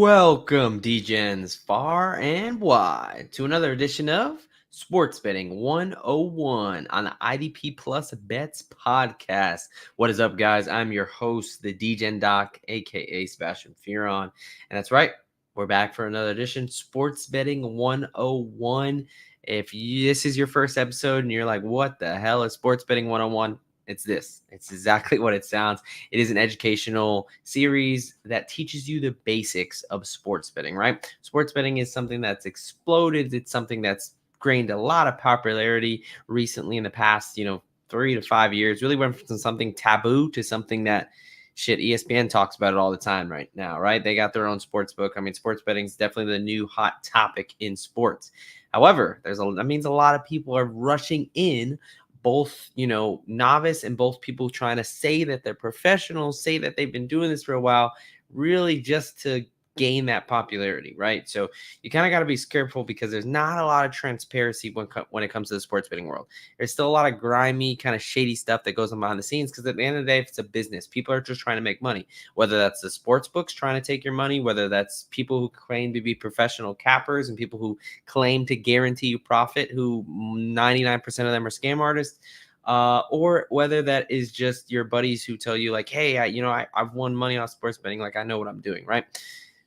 Welcome, DGens far and wide, to another edition of Sports Betting 101 on the IDP Plus Bets podcast. What is up, guys? I'm your host, the DGen Doc, aka Sebastian Furon. And that's right, we're back for another edition, Sports Betting 101. If this is your first episode and you're like, what the hell is Sports Betting 101? It's this. It's exactly what it sounds. It is an educational series that teaches you the basics of sports betting, right? Sports betting is something that's exploded. It's something that's gained a lot of popularity recently in the past, 3 to 5 years. Really went from something taboo to something that ESPN talks about it all the time right now, right? They got their own sports book. I mean, sports betting is definitely the new hot topic in sports. However, that means a lot of people are rushing in, both, novice and both people trying to say that they're professionals, say that they've been doing this for a while, really just to gain that popularity, right? So you kind of got to be careful because there's not a lot of transparency when it comes to the sports betting world. There's still a lot of grimy, kind of shady stuff that goes on behind the scenes because at the end of the day, if it's a business, people are just trying to make money, whether that's the sports books trying to take your money, whether that's people who claim to be professional cappers and people who claim to guarantee you profit, who 99% of them are scam artists. Or whether that is just your buddies who tell you like, hey, I've won money on sports betting. Like I know what I'm doing, right?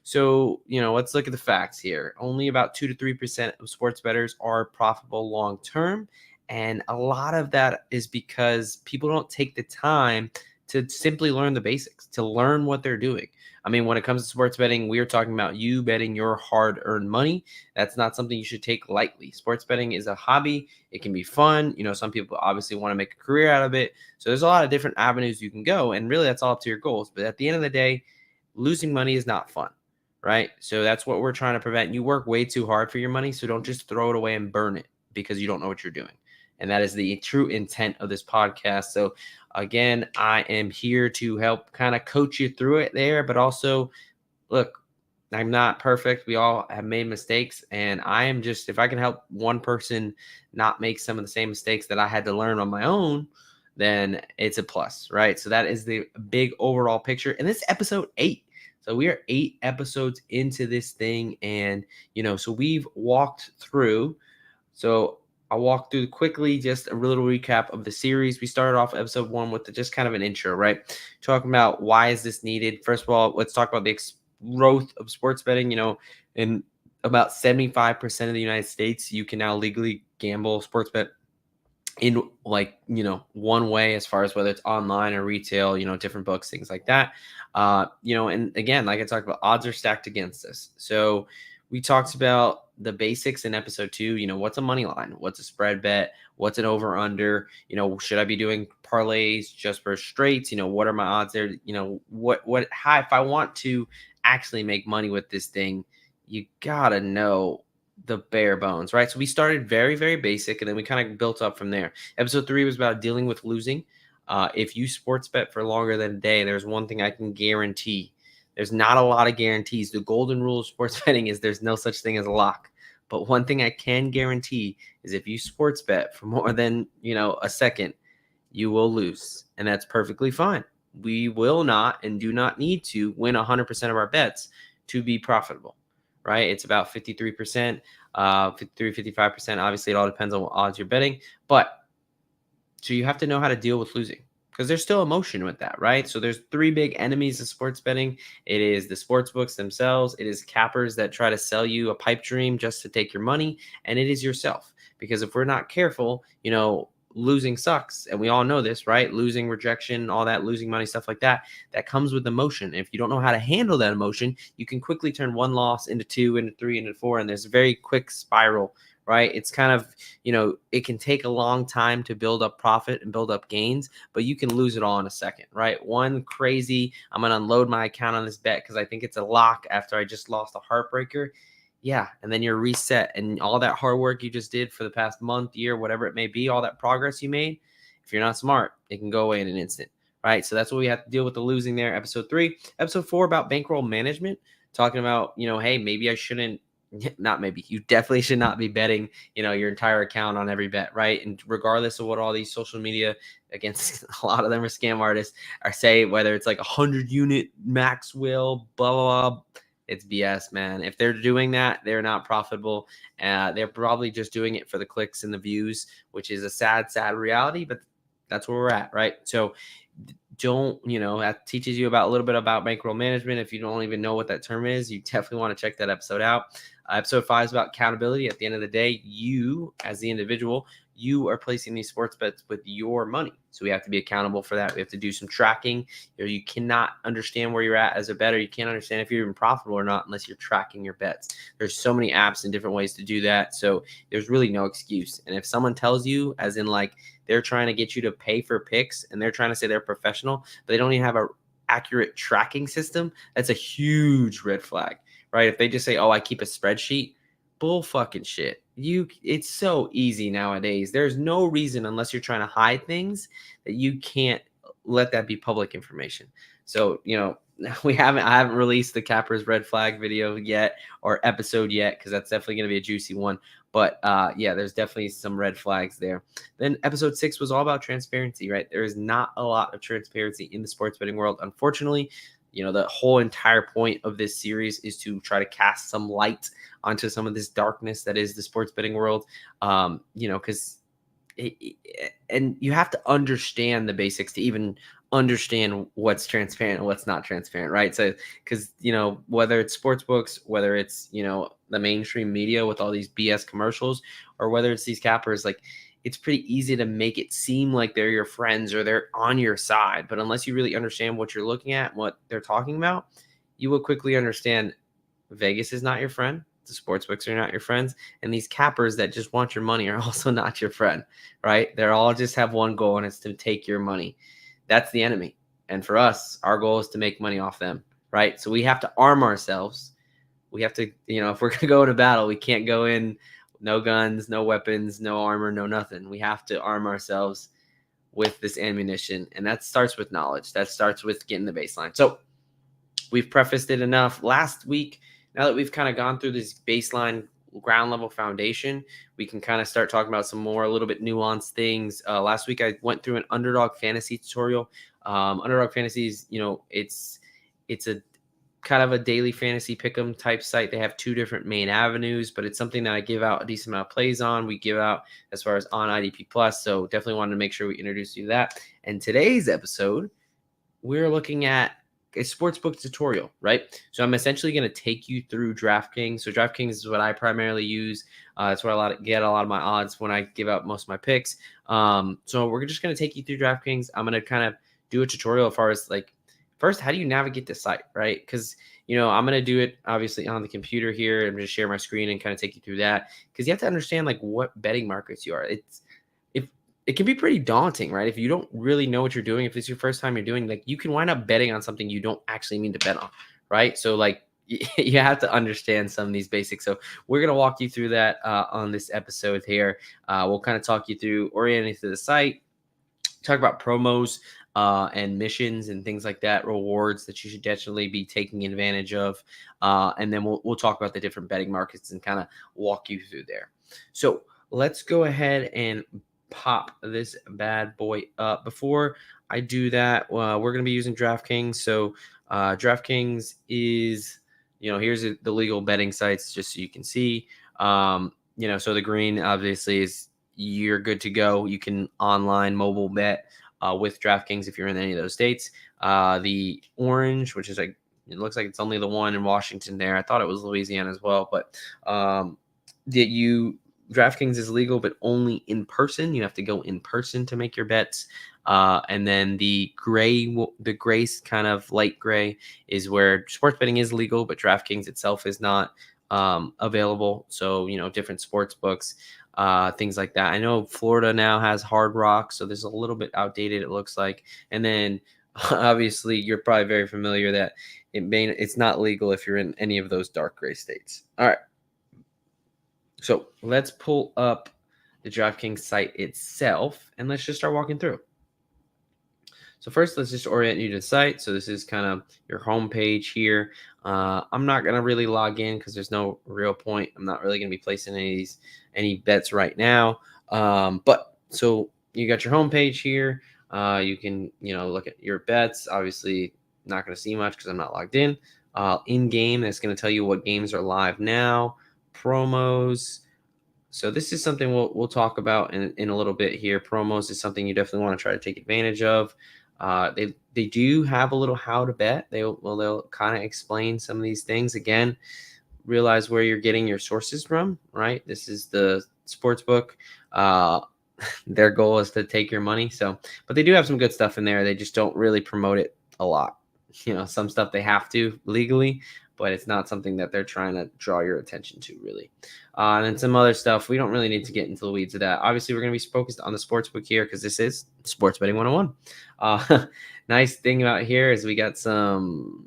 So, let's look at the facts here. Only about 2 to 3% of sports bettors are profitable long term. And a lot of that is because people don't take the time to simply learn the basics, to learn what they're doing. I mean, when it comes to sports betting, we are talking about you betting your hard-earned money. That's not something you should take lightly. Sports betting is a hobby. It can be fun. Some people obviously want to make a career out of it. So there's a lot of different avenues you can go. And really, that's all up to your goals. But at the end of the day, losing money is not fun. Right. So that's what we're trying to prevent. You work way too hard for your money. So don't just throw it away and burn it because you don't know what you're doing. And that is the true intent of this podcast. So again, I am here to help kind of coach you through it there. But also, look, I'm not perfect. We all have made mistakes. And I am just, if I can help one person not make some of the same mistakes that I had to learn on my own, then it's a plus, right? So that is the big overall picture. And this is episode 8. So we are 8 episodes into this thing. And, so we've walked through. So I'll walk through quickly, just a little recap of the series. We started off episode 1 with just kind of an intro, right? Talking about why is this needed. First of all, let's talk about the growth of sports betting. In about 75% of the United States, you can now legally gamble, sports bet in one way, as far as whether it's online or retail, different books, things like that. And again, like I talked about, odds are stacked against us. So we talked about the basics in episode 2. What's a money line? What's a spread bet? What's an over under? Should I be doing parlays just for straights? What are my odds there? How, if I want to actually make money with this thing, you gotta know the bare bones, right? So we started very, very basic, and then we kind of built up from there. Episode 3 was about dealing with losing. If you sports bet for longer than a day, there's one thing I can guarantee. There's not a lot of guarantees. The golden rule of sports betting is there's no such thing as a lock. But one thing I can guarantee is if you sports bet for more than, a second, you will lose. And that's perfectly fine. We will not and do not need to win 100% of our bets to be profitable. Right? It's about 53%, 53, 55%. Obviously, it all depends on what odds you're betting. But so you have to know how to deal with losing because there's still emotion with that, right? So there's 3 big enemies of sports betting. It is the sports books themselves. It is cappers that try to sell you a pipe dream just to take your money. And it is yourself. Because if we're not careful, losing sucks. And we all know this, right? Losing, rejection, all that, losing money, stuff like that, that comes with emotion. If you don't know how to handle that emotion, you can quickly turn one loss into 2, into 3, into 4. And there's a very quick spiral, right? It's kind of, it can take a long time to build up profit and build up gains, but you can lose it all in a second, right? One crazy, I'm going to unload my account on this bet because I think it's a lock after I just lost a heartbreaker. Yeah. And then you're reset, and all that hard work you just did for the past month, year, whatever it may be, all that progress you made, if you're not smart, it can go away in an instant, right? So that's what we have to deal with, the losing there. Episode 3, episode 4 about bankroll management, talking about, hey, maybe I shouldn't, not maybe, you definitely should not be betting, your entire account on every bet, right? And regardless of what all these social media, against a lot of them are scam artists, are say, whether it's like 100 unit max will, blah, blah, blah. It's BS, man. If they're doing that, they're not profitable. They're probably just doing it for the clicks and the views, which is a sad, sad reality, but that's where we're at, right? So don't, that teaches you about a little bit about bankroll management. If you don't even know what that term is, you definitely want to check that episode out. Episode 5 is about accountability. At the end of the day, you as the individual, you are placing these sports bets with your money. So we have to be accountable for that. We have to do some tracking. You cannot understand where you're at as a bettor. You can't understand if you're even profitable or not unless you're tracking your bets. There's so many apps and different ways to do that. So there's really no excuse. And if someone tells you, as in like they're trying to get you to pay for picks and they're trying to say they're professional, but they don't even have a accurate tracking system, that's a huge red flag, right? If they just say, oh, I keep a spreadsheet, bull fucking shit. It's so easy nowadays. There's no reason, unless you're trying to hide things, that you can't let that be public information. So, I haven't released the Capper's red flag video yet or episode yet, because that's definitely going to be a juicy one. But yeah, there's definitely some red flags there. Then episode 6 was all about transparency, right? There is not a lot of transparency in the sports betting world, unfortunately. The whole entire point of this series is to try to cast some light onto some of this darkness that is the sports betting world. Because and you have to understand the basics to even understand what's transparent and what's not transparent, right? So, because whether it's sports books, whether it's the mainstream media with all these BS commercials, or whether it's these cappers, like, it's pretty easy to make it seem like they're your friends or they're on your side. But unless you really understand what you're looking at and what they're talking about, you will quickly understand Vegas is not your friend. The sports books are not your friends. And these cappers that just want your money are also not your friend, right? They're all just have one goal, and it's to take your money. That's the enemy. And for us, our goal is to make money off them, right? So we have to arm ourselves. We have to, if we're going to go into battle, we can't go in no guns, no weapons, no armor, no nothing. We have to arm ourselves with this ammunition. And that starts with knowledge. That starts with getting the baseline. So we've prefaced it enough. Last week, now that we've kind of gone through this baseline ground level foundation, we can kind of start talking about some more a little bit nuanced things. Last week, I went through an underdog fantasy tutorial. Underdog Fantasies, it's a kind of a daily fantasy pick'em type site. They have 2 different main avenues, but it's something that I give out a decent amount of plays on. We give out as far as on IDP Plus. So definitely wanted to make sure we introduce you to that. And today's episode, we're looking at a sportsbook tutorial, right? So I'm essentially going to take you through DraftKings. So DraftKings is what I primarily use. That's where I get a lot of my odds when I give out most of my picks. So we're just going to take you through DraftKings. I'm going to kind of do a tutorial as far as like, first, how do you navigate the site, right? Because, I'm going to do it obviously on the computer here. I'm going to share my screen and kind of take you through that, because you have to understand like what betting markets you are. It can be pretty daunting, right? If you don't really know what you're doing, if it's your first time you're doing, like, you can wind up betting on something you don't actually mean to bet on, right? So like you have to understand some of these basics. So we're going to walk you through that on this episode here. We'll kind of talk you through orienting to the site, talk about promos and missions and things like that, rewards that you should definitely be taking advantage of. And then we'll talk about the different betting markets and kind of walk you through there. So let's go ahead and pop this bad boy up. Before I do that, we're going to be using DraftKings. So DraftKings is, here's the legal betting sites, just so you can see. So the green obviously is you're good to go. You can online mobile bet with DraftKings if you're in any of those states. The orange, which is like, it looks like it's only the one in Washington there. I thought it was Louisiana as well, but DraftKings is legal, but only in person. You have to go in person to make your bets. And then the gray kind of light gray is where sports betting is legal, but DraftKings itself is not available. So, different sports books, things like that. I know Florida now has Hard Rock, so there's a little bit outdated, it looks like. And then obviously you're probably very familiar that it's not legal if you're in any of those dark gray states. All right. So let's pull up the DraftKings site itself, and let's just start walking through. So first, let's just orient you to the site. So this is kind of your home page here. I'm not going to really log in because there's no real point. I'm not really going to be placing any bets right now. But so you got your home page here. You can, look at your bets. Obviously, not going to see much because I'm not logged in. in game. That's going to tell you what games are live now, promos. So this is something we'll talk about in a little bit here. Promos is something you definitely want to try to take advantage of. They do have a little how to bet. They'll kind of explain some of these things. Again, realize where you're getting your sources from, right? This is the sports book. Their goal is to take your money. So, but they do have some good stuff in there. They just don't really promote it a lot. Some stuff they have to legally, but it's not something that they're trying to draw your attention to, really. And then some other stuff. We don't really need to get into the weeds of that. Obviously, we're going to be focused on the sports book here because this is Sports Betting 101. Nice thing about here is we got some,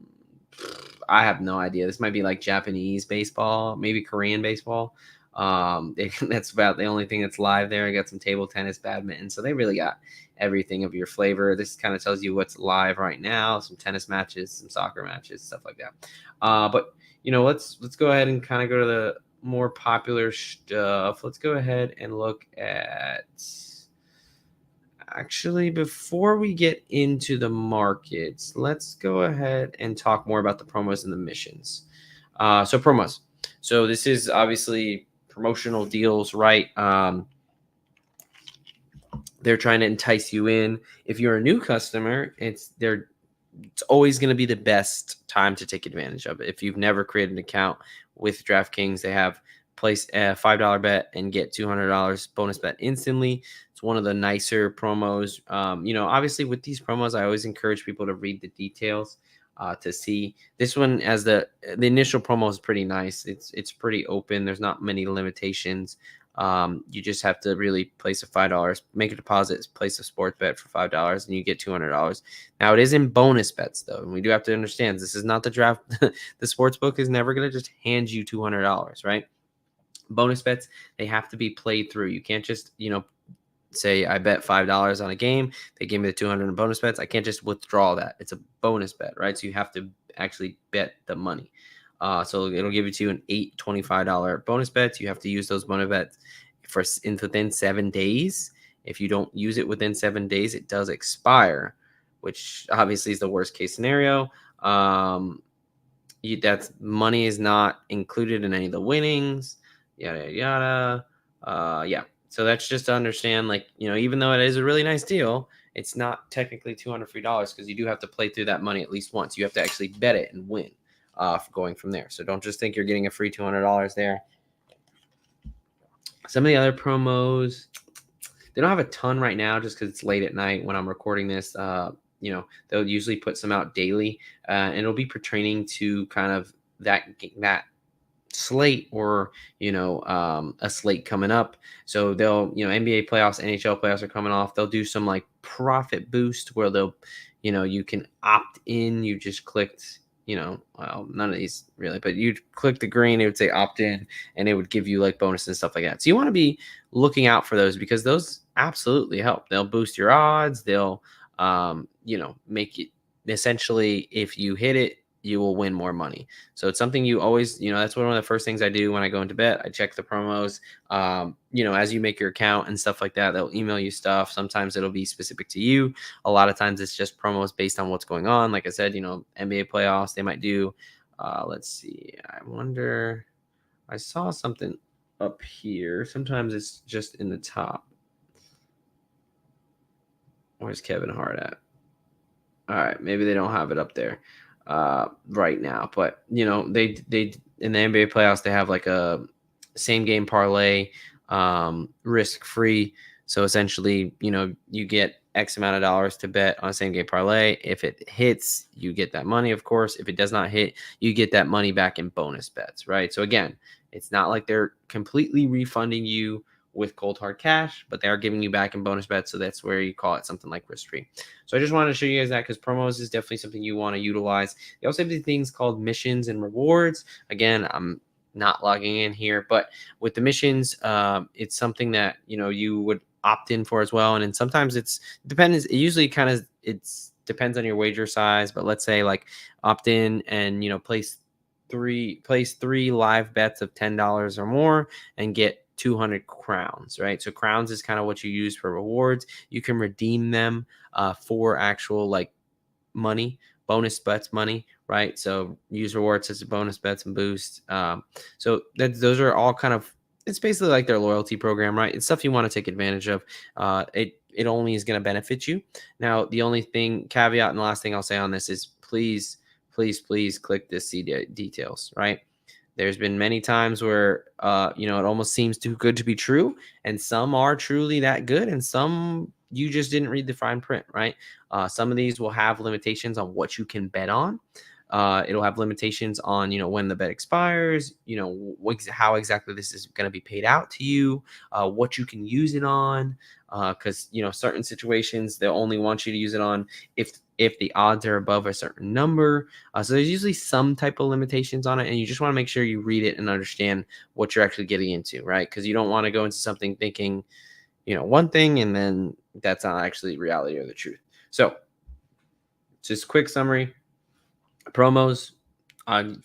I have no idea. This might be like Japanese baseball, maybe Korean baseball. That's about the only thing that's live there. I got some table tennis, badminton. So they really got everything of your flavor. This kind of tells you what's live right now, some tennis matches, some soccer matches, stuff like that. But let's go ahead and kind of go to the more popular stuff. Let's go ahead and look at, actually, before we get into the markets, let's go ahead and talk more about the promos and the missions. So promos. So this is obviously promotional deals, right? They're trying to entice you in. If you're a new customer, it's always going to be the best time to take advantage of it. If you've never created an account with DraftKings, they have place a $5 bet and get $200 bonus bet instantly. It's one of the nicer promos. Obviously with these promos, I always encourage people to read the details to see. This one, as the initial promo, is pretty nice. It's pretty open. There's not many limitations. You just have to really place a $5, make a deposit, place a sports bet for $5, and you get $200. Now it is in bonus bets though, and we do have to understand this is not the draft. The sports book is never going to just hand you $200, right? Bonus bets, they have to be played through. You can't just say I bet $5 on a game, they give me the 200 in bonus bets. I can't just withdraw that. It's a bonus bet, right? So you have to actually bet the money. So it'll give it to you an $8 $25 bonus bets. You have to use those bonus bets within 7 days. If you don't use it within 7 days, it does expire, which obviously is the worst case scenario. That's money is not included in any of the winnings. Yada yada. Yeah. So that's just to understand, even though it is a really nice deal, it's not technically $200 free because you do have to play through that money at least once. You have to actually bet it and win. Going from there. So don't just think you're getting a free $200 there. Some of the other promos, they don't have a ton right now just because it's late at night when I'm recording this. They'll usually put some out daily, and it'll be pertaining to kind of that slate or a slate coming up. So they'll NBA playoffs, NHL playoffs are coming off. They'll do some like profit boost where they'll you can opt in. You just clicked well, none of these really, but you'd click the green, it would say opt in, and it would give you like bonuses and stuff like that. So you want to be looking out for those because those absolutely help. They'll boost your odds. They'll, make it essentially, if you hit it, you will win more money. So it's something you always, that's one of the first things I do when I go into bet. I check the promos, as you make your account and stuff like that, they'll email you stuff. Sometimes it'll be specific to you. A lot of times it's just promos based on what's going on. Like I said, NBA playoffs, they might do, let's see. I wonder, I saw something up here. Sometimes it's just in the top. Where's Kevin Hart at? All right. Maybe they don't have it up there right now, but they in the NBA playoffs, they have like a same game parlay, risk free. So essentially, you get X amount of dollars to bet on a same game parlay. If it hits, you get that money, of course. If it does not hit, you get that money back in bonus bets, right? So again, it's not like they're completely refunding you with cold hard cash, but they are giving you back in bonus bets. So that's where you call it something like risk free. So I just wanted to show you guys that because promos is definitely something you want to utilize. They also have these things called missions and rewards. Again, I'm not logging in here, but with the missions, it's something that you would opt in for as well. And then sometimes it usually depends on your wager size, but let's say like opt in and place three live bets of $10 or more and get 200 crowns, right? So crowns is kind of what you use for rewards. You can redeem them for actual like money, bonus bets money, right? So use rewards as bonus bets and boost. So those are all kind of, it's basically like their loyalty program, right? It's stuff you want to take advantage of. It only is going to benefit you. Now, the only thing caveat and the last thing I'll say on this is please, please, please click this see details, right? There's been many times where, it almost seems too good to be true, and some are truly that good, and some you just didn't read the fine print, right? Some of these will have limitations on what you can bet on. It'll have limitations on, when the bet expires, how exactly this is going to be paid out to you, what you can use it on, because, certain situations, they'll only want you to use it on if the odds are above a certain number. So there's usually some type of limitations on it, and you just want to make sure you read it and understand what you're actually getting into, right? Because you don't want to go into something thinking, one thing, and then that's not actually reality or the truth. So just quick summary. Promos,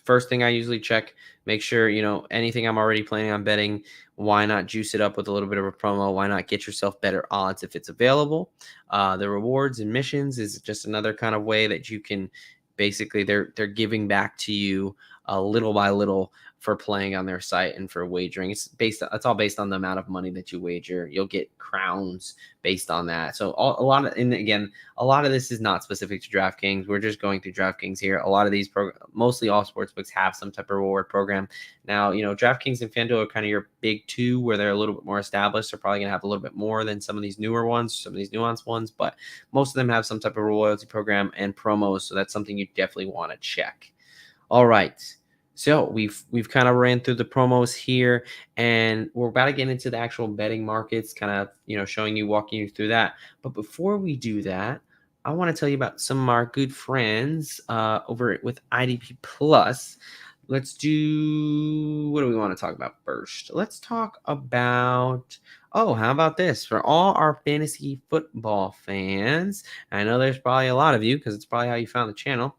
first thing I usually check, make sure, anything I'm already planning on betting, why not juice it up with a little bit of a promo? Why not get yourself better odds if it's available? The rewards and missions is just another kind of way that you can basically, they're giving back to you little by little for playing on their site and for wagering. It's all based on the amount of money that you wager. You'll get crowns based on that. So a lot of this is not specific to DraftKings. We're just going through DraftKings here. A lot of these mostly all sportsbooks have some type of reward program. Now, DraftKings and FanDuel are kind of your big two where they're a little bit more established. They're probably going to have a little bit more than some of these newer ones, some of these nuanced ones, but most of them have some type of loyalty program and promos. So that's something you definitely want to check. All right. So we've kind of ran through the promos here, and we're about to get into the actual betting markets, kind of, walking you through that. But before we do that, I want to tell you about some of our good friends over with IDP Plus. What do we want to talk about first? Let's talk about, how about this? For all our fantasy football fans, I know there's probably a lot of you because it's probably how you found the channel.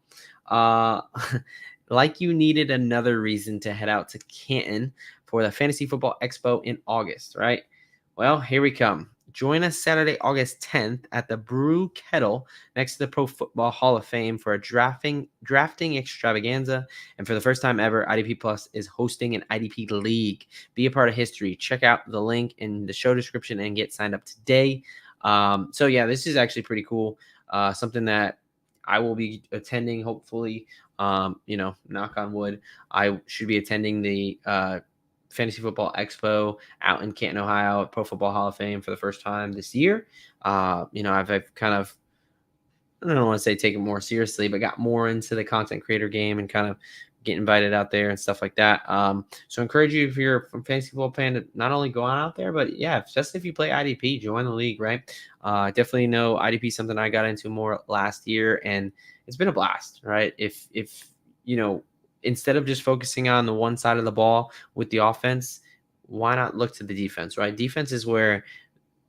Like you needed another reason to head out to Canton for the Fantasy Football Expo in August, right? Well, here we come. Join us Saturday, August 10th at the Brew Kettle next to the Pro Football Hall of Fame for a drafting extravaganza. And for the first time ever, IDP Plus is hosting an IDP League. Be a part of history. Check out the link in the show description and get signed up today. So yeah, this is actually pretty cool. Something that I will be attending, hopefully. Knock on wood, I should be attending the Fantasy Football Expo out in Canton, Ohio at Pro Football Hall of Fame for the first time this year. I've kind of, I don't want to say take it more seriously, but got more into the content creator game and kind of get invited out there and stuff like that. So I encourage you, if you're a fantasy football fan, to not only go on out there, but yeah, just if you play IDP, join the league, right? Definitely know IDP is something I got into more last year, and it's been a blast, right? If instead of just focusing on the one side of the ball with the offense, why not look to the defense, right? Defense is where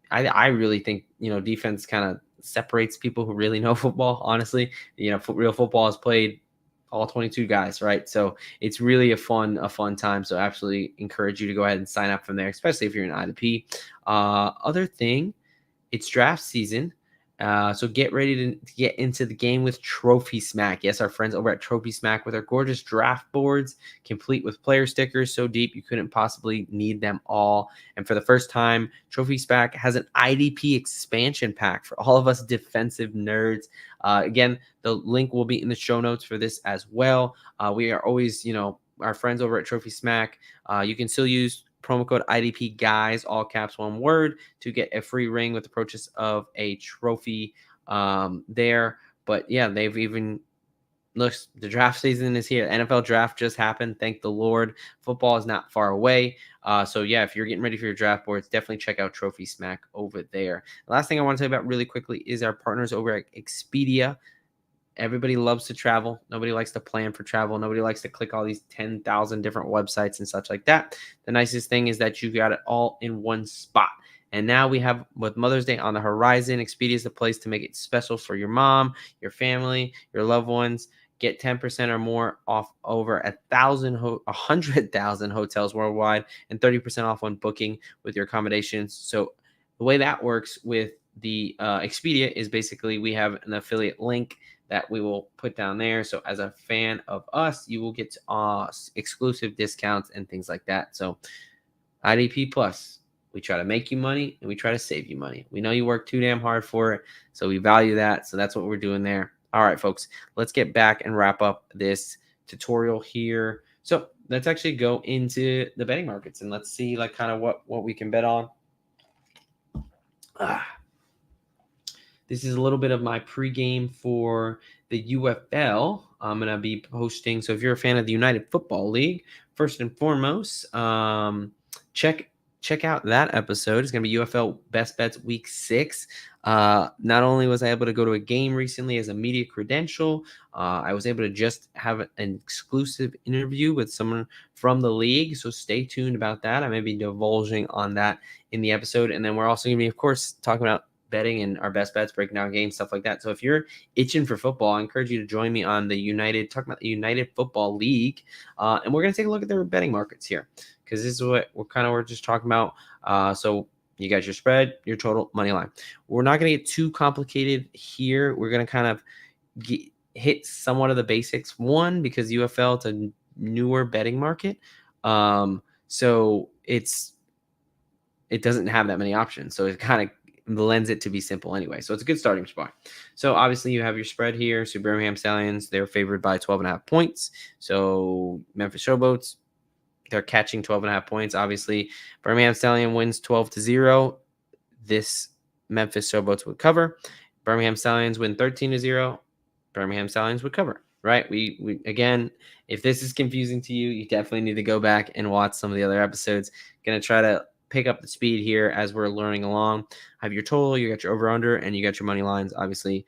I really think, defense kind of separates people who really know football. Honestly, real football is played all 22 guys, right? So it's really a fun time. So absolutely encourage you to go ahead and sign up from there, especially if you're an IDP. Other thing, it's draft season. So get ready to get into the game with Trophy Smack. Yes, our friends over at Trophy Smack with our gorgeous draft boards, complete with player stickers so deep you couldn't possibly need them all. And for the first time, Trophy Smack has an IDP expansion pack for all of us defensive nerds. Again, the link will be in the show notes for this as well. We are always, our friends over at Trophy Smack. You can still use promo code IDP guys, all caps, one word, to get a free ring with the purchase of a trophy there. But yeah, they've even look, the draft season is here. NFL draft just happened. Thank the Lord. Football is not far away. So yeah, if you're getting ready for your draft boards, definitely check out Trophy Smack over there. The last thing I want to tell you about really quickly is our partners over at Expedia. Everybody loves to travel. Nobody likes to plan for travel. Nobody likes to click all these 10,000 different websites and such like that. The nicest thing is that you got it all in one spot. And now we have, with Mother's Day on the horizon, Expedia is the place to make it special for your mom, your family, your loved ones. Get 10% or more off over 100,000 hotels worldwide and 30% off when booking with your accommodations. So the way that works with the Expedia is basically we have an affiliate link that we will put down there. So as a fan of us, you will get exclusive discounts and things like that. So IDP Plus, we try to make you money and we try to save you money. We know you work too damn hard for it, so we value that. So that's what we're doing there. All right, folks, let's get back and wrap up this tutorial here. So let's actually go into the betting markets and let's see like kind of what we can bet on. This is a little bit of my pregame for the UFL. I'm going to be posting. So if you're a fan of the United Football League, first and foremost, check out that episode. It's going to be UFL Best Bets Week 6. Not only was I able to go to a game recently as a media credential, I was able to just have an exclusive interview with someone from the league. So stay tuned about that. I may be divulging on that in the episode. And then we're also going to be, of course, talking about betting and our best bets, breaking down games, stuff like that. So if you're itching for football, I encourage you to join me on talking about the United Football League. And we're going to take a look at their betting markets here, because this is what we're just talking about. So you got your spread, your total, money line. We're not going to get too complicated here. We're going to kind of hit somewhat of the basics. One, because UFL, it's a newer betting market. So it doesn't have that many options. So it kind of lends it to be simple anyway. So it's a good starting spot. So obviously you have your spread here. So Birmingham Stallions, they're favored by 12.5 points. So Memphis Showboats, they're catching 12.5 points. Obviously, Birmingham Stallion wins 12-0. This Memphis Showboats would cover. Birmingham Stallions win 13-0. Birmingham Stallions would cover. Right? We again, if this is confusing to you, you definitely need to go back and watch some of the other episodes. Gonna try to pick up the speed here as we're learning along. Have your total, you got your over-under, and you got your money lines. Obviously,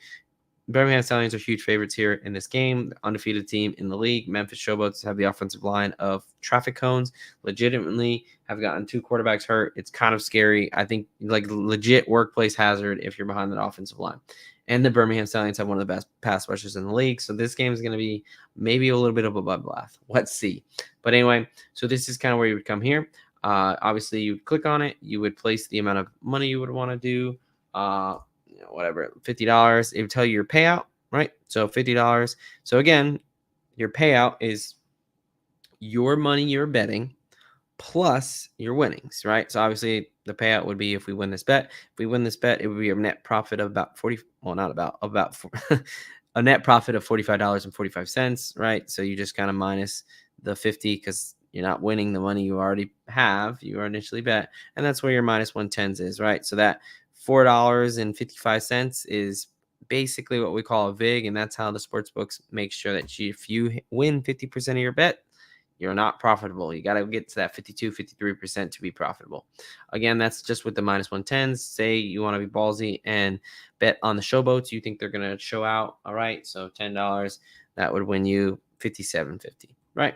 Birmingham Stallions are huge favorites here in this game. The undefeated team in the league. Memphis Showboats have the offensive line of traffic cones. Legitimately have gotten 2 quarterbacks hurt. It's kind of scary. I think like legit workplace hazard if you're behind that offensive line. And the Birmingham Stallions have one of the best pass rushers in the league. So this game is going to be maybe a little bit of a bloodbath. Let's see. But anyway, so this is kind of where you would come here. Obviously, you would click on it. You would place the amount of money you would want to do. Whatever, $50. It would tell you your payout, right? So $50. So again, your payout is your money you're betting plus your winnings, right? So obviously the payout would be if we win this bet. If we win this bet, it would be a net profit of about a net profit of $45.45, right? So you just kind of minus the 50 because you're not winning the money you already have, you initially bet, and that's where your minus 110s is, right? So that $4.55 is basically what we call a VIG, and that's how the sports books make sure that if you win 50% of your bet, you're not profitable. You got to get to that 52, 53% to be profitable. Again, that's just with the minus 110s. Say you want to be ballsy and bet on the showboats. You think they're going to show out. All right. So $10, that would win you $57.50. Right.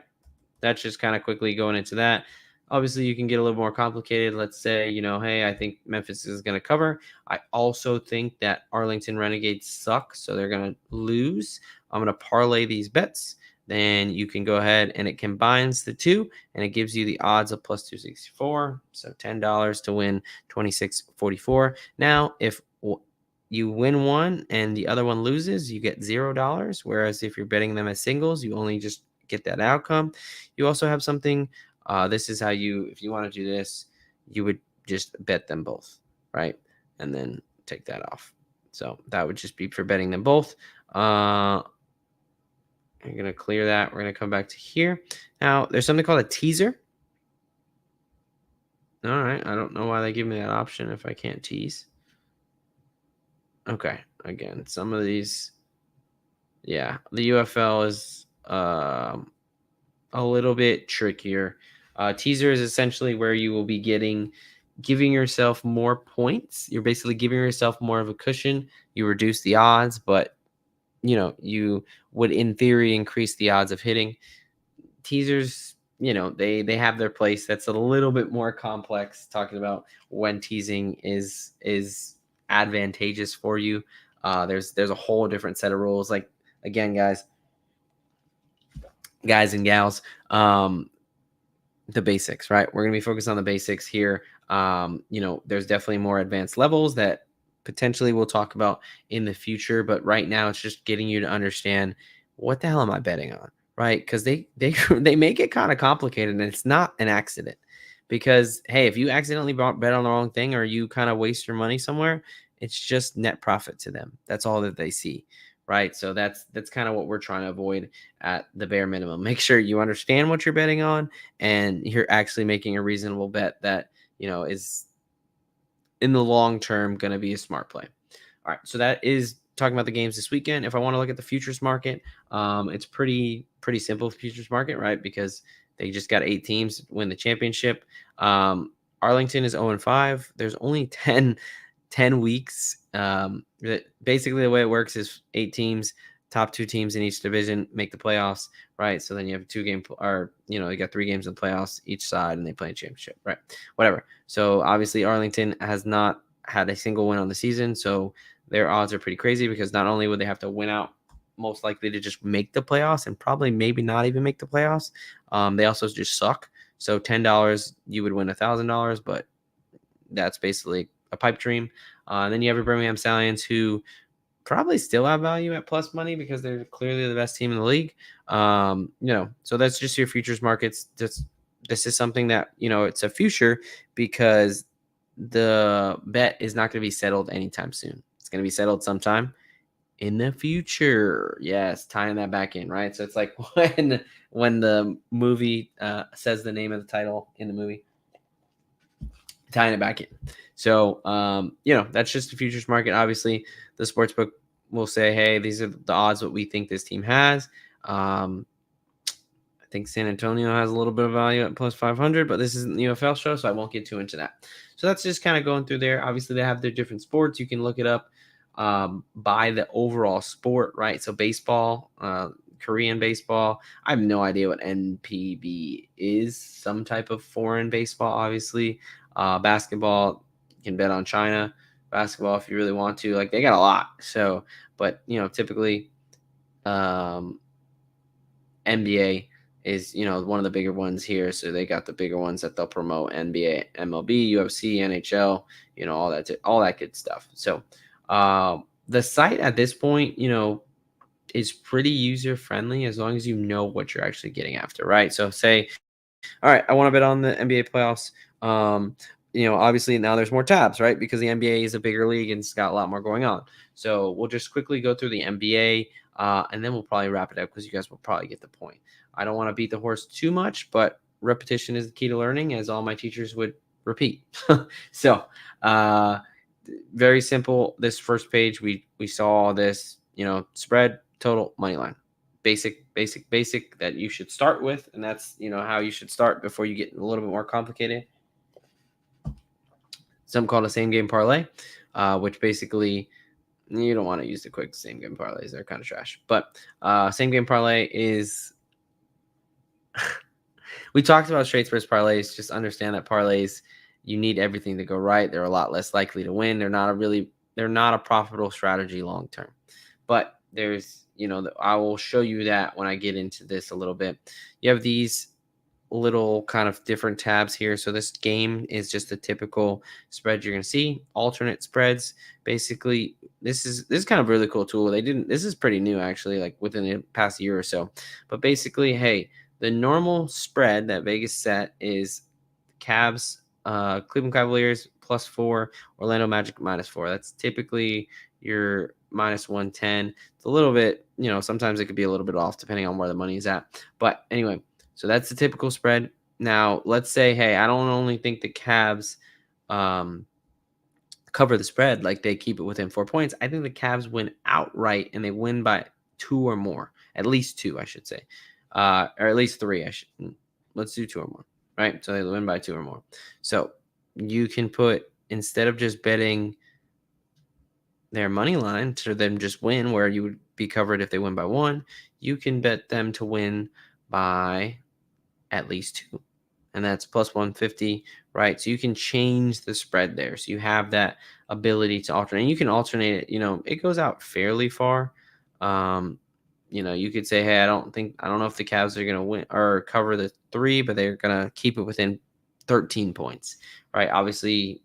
That's just kind of quickly going into that. Obviously, you can get a little more complicated. Let's say, hey, I think Memphis is going to cover. I also think that Arlington Renegades suck, so they're going to lose. I'm going to parlay these bets. Then you can go ahead and it combines the two, and it gives you the odds of plus 264. So $10 to win 26.44. Now, if you win one and the other one loses, you get $0. Whereas if you're betting them as singles, you only just get that outcome. You also have something. This is how if you want to do this, you would just bet them both, right? And then take that off. So that would just be for betting them both. I'm going to clear that. We're going to come back to here. Now, there's something called a teaser. All right. I don't know why they give me that option if I can't tease. Okay. Again, some of these, yeah, the UFL is a little bit trickier. Teaser is essentially where you will be giving yourself more points. You're basically giving yourself more of a cushion. You reduce the odds, but you would in theory increase the odds of hitting. Teasers, they have their place. That's a little bit more complex, talking about when teasing is advantageous for you. There's a whole different set of rules. Like, again, guys and gals, the basics, right? We're going to be focused on the basics here. There's definitely more advanced levels that potentially we'll talk about in the future, but right now it's just getting you to understand what the hell am I betting on, right? Because they they make it kind of complicated, and it's not an accident. Because hey, if you accidentally bet on the wrong thing or you kind of waste your money somewhere, it's just net profit to them. That's all that they see, right? So that's kind of what we're trying to avoid at the bare minimum. Make sure you understand what you're betting on, and you're actually making a reasonable bet that is in the long term going to be a smart play. All right, so that is talking about the games this weekend. If I want to look at the futures market, it's pretty simple futures market, right? Because they just got 8 teams win the championship. Arlington is 0-5. There's only 10 weeks. Basically, the way it works is 8 teams, top 2 teams in each division make the playoffs, right? So then you have 2 game, or you got 3 games in the playoffs each side, and they play a championship, right? Whatever. So obviously, Arlington has not had a single win on the season, so their odds are pretty crazy because not only would they have to win out, most likely to just make the playoffs, and probably maybe not even make the playoffs. They also just suck. So $10, you would win $1,000, but that's basically a pipe dream. And then you have your Birmingham Stallions, who probably still have value at plus money because they're clearly the best team in the league. So that's just your futures markets. This is something that, it's a future because the bet is not going to be settled anytime soon. It's going to be settled sometime in the future. Yes, tying that back in, right? So it's like when the movie says the name of the title in the movie, tying it back in. So, that's just the futures market. Obviously, the sportsbook will say, hey, these are the odds what we think this team has. I think San Antonio has a little bit of value at plus 500, but this isn't the UFL show, so I won't get too into that. So that's just kind of going through there. Obviously, they have their different sports. You can look it up by the overall sport, right? So baseball, Korean baseball. I have no idea what NPB is. Some type of foreign baseball, obviously. Basketball, you can bet on China. Basketball, if you really want to. Like, they got a lot. So, but, typically NBA is, one of the bigger ones here. So they got the bigger ones that they'll promote: NBA, MLB, UFC, NHL, all that good stuff. So the site at this point, is pretty user friendly as long as you know what you're actually getting after, right? So say, all right, I want to bet on the NBA playoffs. Obviously now there's more tabs, right? Because the NBA is a bigger league and it's got a lot more going on. So we'll just quickly go through the NBA, and then we'll probably wrap it up because you guys will probably get the point. I don't want to beat the horse too much, but repetition is the key to learning, as all my teachers would repeat. So very simple. This first page, we saw this, spread, total, money line. Basic that you should start with, and that's how you should start before you get a little bit more complicated. Something called a same game parlay, which basically you don't want to use the quick same game parlays. They're kind of trash. But same game parlay is we talked about straight spreads parlays. Just understand that parlays, you need everything to go right. They're a lot less likely to win. They're not a profitable strategy long term. But there's I will show you that when I get into this a little bit. You have these little kind of different tabs here. So this game is just a typical spread you're going to see. Alternate spreads. Basically, this is kind of a really cool tool. This is pretty new actually, like within the past year or so. But basically, hey, the normal spread that Vegas set is Cavs, Cleveland Cavaliers +4, Orlando Magic -4. That's typically your -110. It's a little bit, sometimes it could be a little bit off depending on where the money is at. But anyway, so that's the typical spread. Now, let's say, hey, I don't only think the Cavs cover the spread, like they keep it within 4 points. I think the Cavs win outright, and they win by 2 or more. At least 2, I should say. Or at least 3. Let's do 2 or more, right? So they win by 2 or more. So you can put, instead of just betting their money line to them just win, where you would be covered if they win by 1, you can bet them to win by at least 2, and that's +150, right? So you can change the spread there. So you have that ability to alternate. You can alternate it. It goes out fairly far. You could say, hey, I don't know if the Cavs are going to win or cover the 3, but they're going to keep it within 13 points, right? Obviously,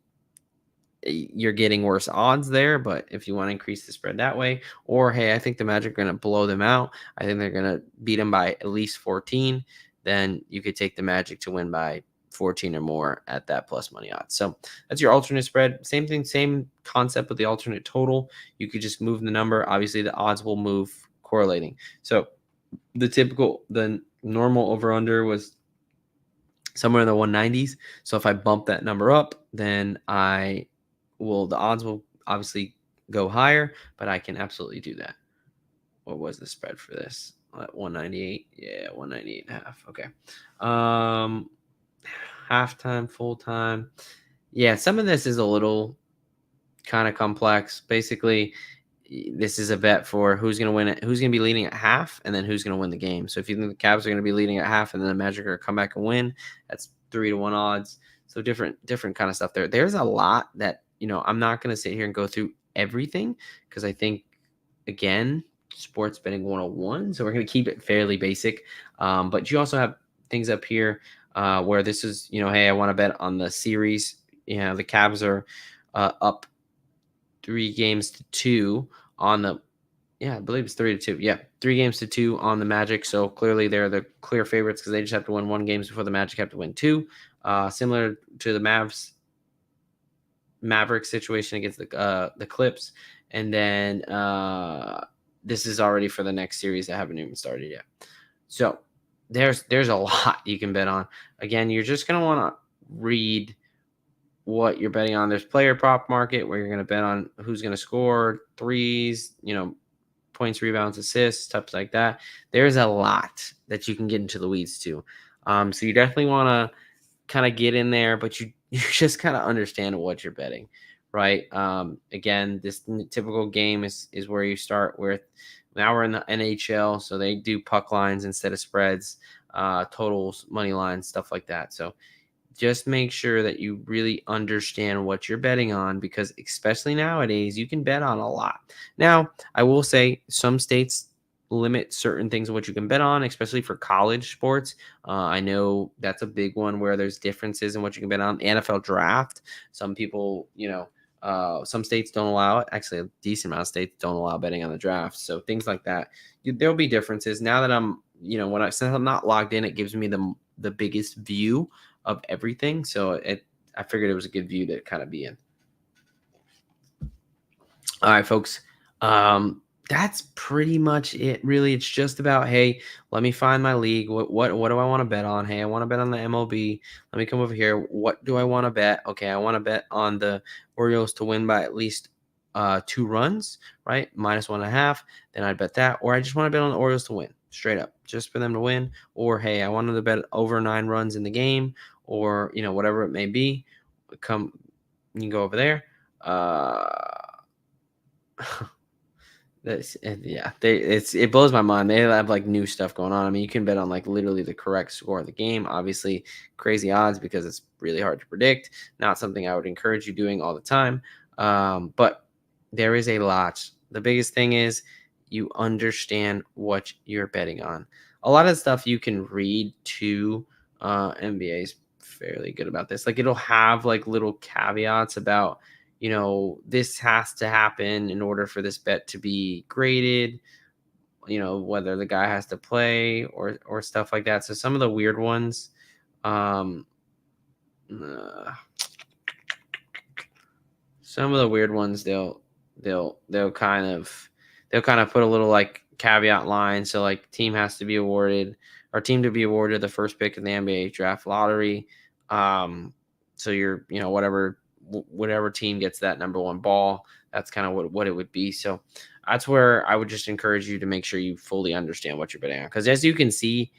you're getting worse odds there. But if you want to increase the spread that way, or hey, I think the Magic are going to blow them out, I think they're going to beat them by at least 14, then you could take the Magic to win by 14 or more at that plus money odds. So that's your alternate spread. Same thing, same concept with the alternate total. You could just move the number. Obviously, the odds will move correlating. So the normal over under was somewhere in the 190s. So if I bump that number up, then the odds will obviously go higher, but I can absolutely do that. What was the spread for this? 198. Yeah, 198 and a half. Okay. Halftime, full time. Yeah, some of this is a little kind of complex. Basically, this is a bet for who's going to win it, who's going to be leading at half, and then who's going to win the game. So if you think the Cavs are going to be leading at half, and then the Magic are going to come back and win, that's 3-1 odds. So different kind of stuff there. There's a lot that I'm not going to sit here and go through everything because I think again, sports betting 101. So we're going to keep it fairly basic. But you also have things up here where this is hey, I want to bet on the series. The Cavs are up 3-2 on the, I believe it's 3-2. Yeah, 3-2 on the Magic. So clearly they're the clear favorites because they just have to win 1 game before the Magic have to win 2. Similar to the Mavericks situation against the Clips. And then this is already for the next series that haven't even started yet. So there's a lot you can bet on. Again, you're just going to want to read what you're betting on. There's player prop market where you're going to bet on who's going to score threes, points, rebounds, assists, stuff like that. There's a lot that you can get into the weeds to. So you definitely want to kind of get in there, but you just kind of understand what you're betting, right? Again, this typical game is where you start with. Now we're in the NHL, so they do puck lines instead of spreads, totals, money lines, stuff like that. So just make sure that you really understand what you're betting on because especially nowadays, you can bet on a lot. Now, I will say some states limit certain things of what you can bet on, especially for college sports. I know that's a big one where there's differences in what you can bet on. The NFL draft, some people, some states don't allow it. Actually, a decent amount of states don't allow betting on the draft. So things like that, there'll be differences. Now that I'm, since I'm not logged in, it gives me the biggest view of everything. So I figured it was a good view to kind of be in. All right, folks. That's pretty much it. Really, it's just about, hey, let me find my league. What do I want to bet on? Hey, I want to bet on the MLB. Let me come over here. What do I want to bet? Okay, I want to bet on the Orioles to win by at least 2 runs, right? -1.5. Then I'd bet that. Or I just want to bet on the Orioles to win, straight up, just for them to win. Or hey, I wanted to bet over 9 runs in the game, or whatever it may be. You can go over there. It blows my mind. They have like new stuff going on. I mean, you can bet on like literally the correct score of the game. Obviously, crazy odds because it's really hard to predict. Not something I would encourage you doing all the time. But there is a lot. The biggest thing is you understand what you're betting on. A lot of stuff you can read to. NBA is fairly good about this. Like it'll have like little caveats about this has to happen in order for this bet to be graded, whether the guy has to play or stuff like that. So some of the weird ones, some of the weird ones, they'll kind of put a little like caveat line. So like team to be awarded the first pick in the NBA draft lottery. So you're, whatever team gets that number 1 ball, that's kind of what it would be. So that's where I would just encourage you to make sure you fully understand what you're betting on. Because as you can see,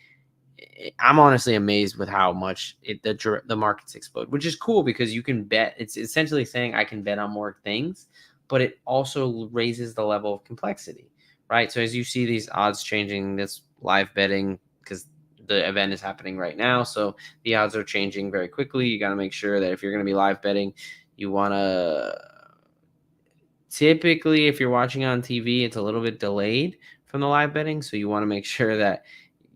I'm honestly amazed with how much the markets explode, which is cool because you can bet. It's essentially saying I can bet on more things, but it also raises the level of complexity, right? So as you see these odds changing, this live betting, because the event is happening right now. So the odds are changing very quickly. You got to make sure that if you're going to be live betting, you want to typically, if you're watching on TV, it's a little bit delayed from the live betting. So you want to make sure that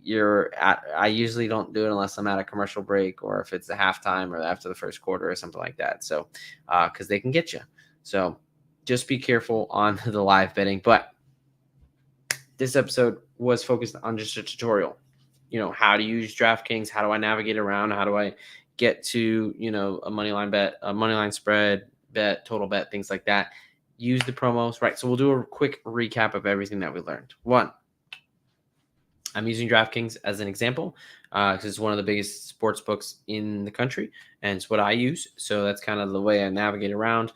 I usually don't do it unless I'm at a commercial break or if it's a halftime or after the first quarter or something like that. So, because they can get you. So just be careful on the live betting. But this episode was focused on just a tutorial. How to use DraftKings, how do I navigate around, how do I get to, a money line bet, a money line spread bet, total bet, things like that. Use the promos, right? So we'll do a quick recap of everything that we learned. One, I'm using DraftKings as an example because it's one of the biggest sports books in the country, and it's what I use. So that's kind of the way I navigate around.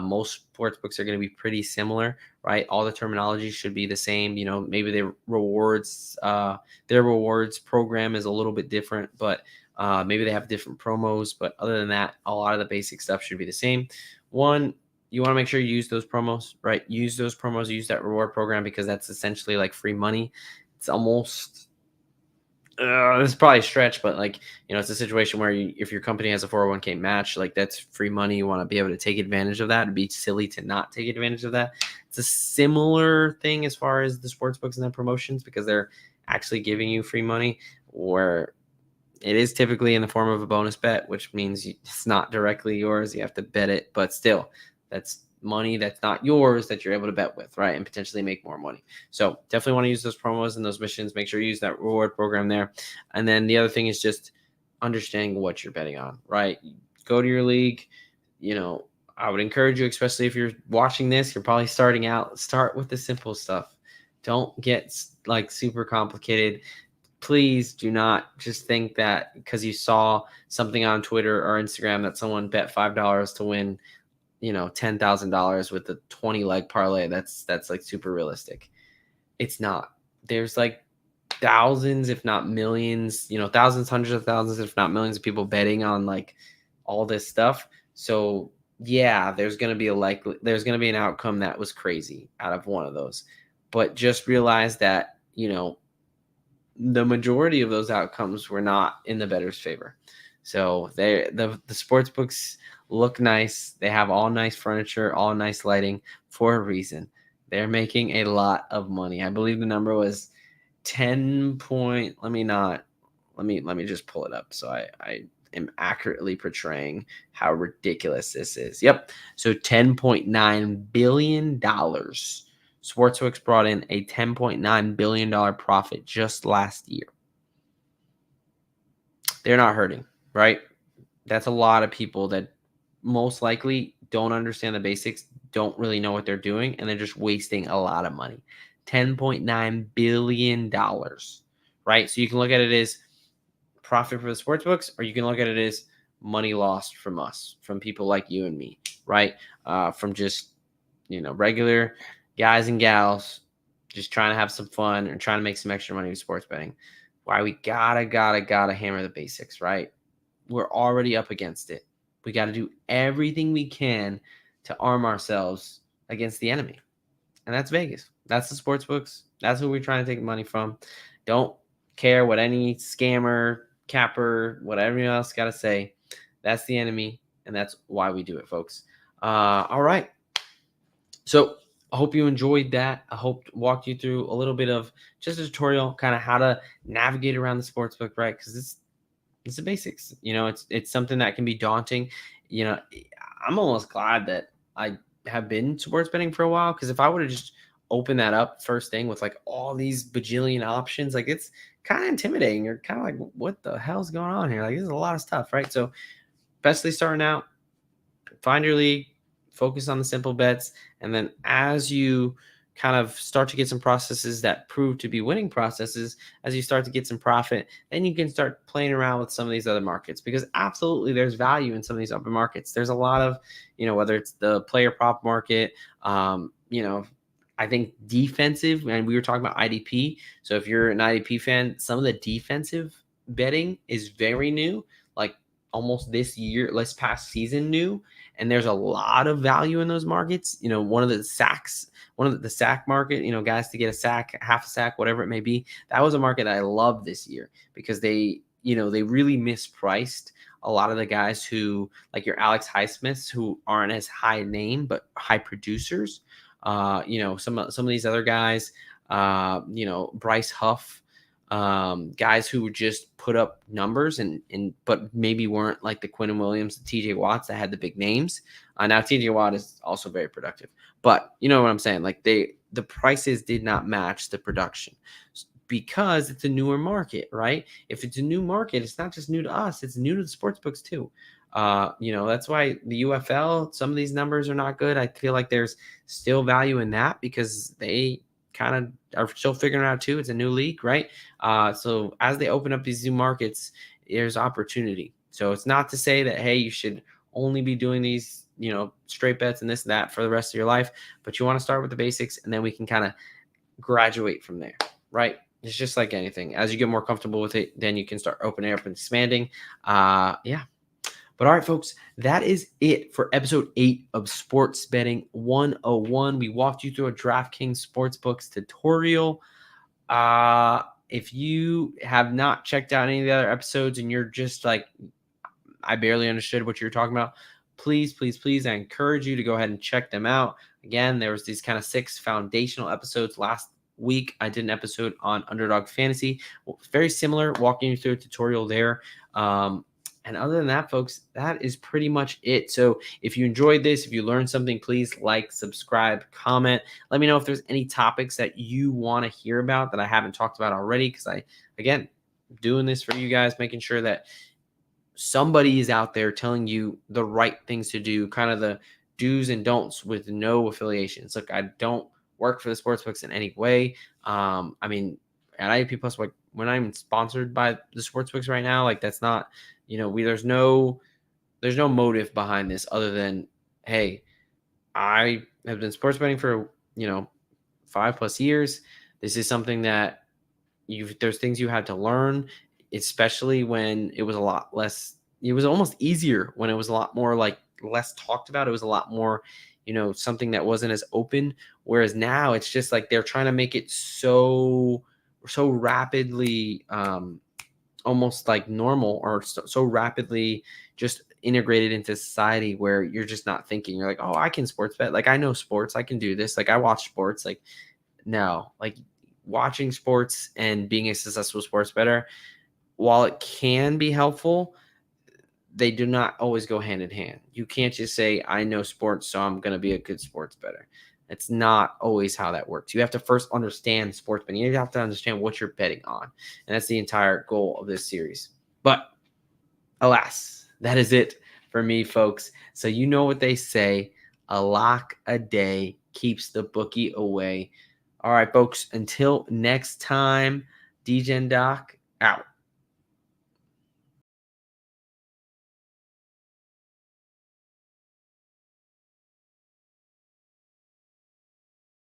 Most sports books are going to be pretty similar, right? All the terminology should be the same. Maybe their rewards program is a little bit different, but maybe they have different promos. But other than that, a lot of the basic stuff should be the same. One, you want to make sure you use those promos, right? Use those promos, use that reward program because that's essentially like free money. It's almost this is probably a stretch, but it's a situation where if your company has a 401k match, like that's free money. You want to be able to take advantage of that. It'd be silly to not take advantage of that. It's a similar thing as far as the sports books and their promotions because they're actually giving you free money, where it is typically in the form of a bonus bet, which means it's not directly yours. You have to bet it, but still, that's money that's not yours that you're able to bet with, right? And potentially make more money. So definitely want to use those promos and those missions. Make sure you use that reward program there. And then the other thing is just understanding what you're betting on, right? Go to your league. I would encourage you, especially if you're watching this, you're probably starting out, start with the simple stuff. Don't get super complicated. Please do not just think that because you saw something on Twitter or Instagram that someone bet $5 to win $10,000 with a 20 leg parlay. That's like super realistic. It's not. There's like thousands, if not millions, thousands, hundreds of thousands, if not millions of people betting on like all this stuff. So yeah, there's going to be an outcome that was crazy out of one of those. But just realize that, the majority of those outcomes were not in the bettor's favor. So the sports books look nice. They have all nice furniture, all nice lighting for a reason. They're making a lot of money. I believe the number was 10 point. Let me just pull it up so I am accurately portraying how ridiculous this is. Yep. So $10.9 billion. Sportsbooks brought in a $10.9 billion profit just last year. They're not hurting, right? That's a lot of people that most likely don't understand the basics, don't really know what they're doing, and they're just wasting a lot of money. $10.9 billion, right? So you can look at it as profit for the sports books, or you can look at it as money lost from us, from people like you and me, right? From just, regular guys and gals just trying to have some fun and trying to make some extra money with sports betting. Why we gotta hammer the basics, right? We're already up against it. We got to do everything we can to arm ourselves against the enemy. And that's Vegas. That's the sports books. That's who we're trying to take money from. Don't care what any scammer, capper, whatever else got to say. That's the enemy. And that's why we do it, folks. All right. So I hope you enjoyed that. I hope walked you through a little bit of just a tutorial, kind of how to navigate around the sports book, right? Because it's the basics. It's something that can be daunting. I'm almost glad that I have been sports betting for a while, because if I would have just opened that up first thing with like all these bajillion options, like it's kind of intimidating. You're kind of like, what the hell's going on here? Like, this is a lot of stuff, right? So, bestly starting out, find your league, focus on the simple bets, and then as you kind of start to get some processes that prove to be winning processes, as you start to get some profit, then you can start playing around with some of these other markets, because absolutely there's value in some of these other markets. There's a lot of, whether it's the player prop market, I think defensive, and we were talking about IDP. So if you're an IDP fan, some of the defensive betting is very new, like almost this past season new. And there's a lot of value in those markets. One of the sack market, guys to get a sack, half a sack, whatever it may be. That was a market that I loved this year, because they really mispriced a lot of the guys who, like your Alex Highsmiths, who aren't as high name, but high producers. Some of these other guys, Bryce Huff, guys who just put up numbers but maybe weren't like the Quinn Williams, the TJ Watts that had the big names. Now TJ Watt is also very productive, but you know what I'm saying? Like the prices did not match the production because it's a newer market, right? If it's a new market, it's not just new to us, it's new to the sports books too. That's why the UFL, some of these numbers are not good. I feel like there's still value in that because they kind of are still figuring it out too. It's a new league, right? So as they open up these new markets, there's opportunity. So it's not to say that, hey, you should only be doing these, straight bets and this and that for the rest of your life, but you want to start with the basics and then we can kind of graduate from there, right? It's just like anything. As you get more comfortable with it, then you can start opening up and expanding. Yeah. But all right, folks, that is it for episode 8 of Sports Betting 101. We walked you through a DraftKings Sportsbooks tutorial. If you have not checked out any of the other episodes and you're just like, I barely understood what you're talking about, please, I encourage you to go ahead and check them out. Again, there was these kind of 6 foundational episodes. Last week, I did an episode on Underdog Fantasy. Very similar, walking you through a tutorial there. And other than that, folks, that is pretty much it. So if you enjoyed this, if you learned something, please like, subscribe, comment. Let me know if there's any topics that you want to hear about that I haven't talked about already. Because again, doing this for you guys, making sure that somebody is out there telling you the right things to do, kind of the do's and don'ts with no affiliations. Look, I don't work for the sportsbooks in any way. At IDP Plus, like when I'm sponsored by the sportsbooks right now, like that's not, there's no motive behind this other than, hey, I have been sports betting for 5+ years. This is something that there's things you had to learn, especially when it was a lot less. It was almost easier when it was a lot more like less talked about. It was a lot more, something that wasn't as open. Whereas now it's just like they're trying to make it so rapidly, almost like normal, or so rapidly just integrated into society where you're just not thinking. You're like, oh, I can sports bet. Like I know sports. I can do this. Like I watch sports. Like no, like watching sports and being a successful sports bettor, while it can be helpful, they do not always go hand in hand. You can't just say, I know sports, so I'm going to be a good sports bettor. It's not always how that works. You have to first understand sports betting. You have to understand what you're betting on. And that's the entire goal of this series. But alas, that is it for me, folks. So you know what they say, a lock a day keeps the bookie away. All right, folks, until next time, DJ Doc out.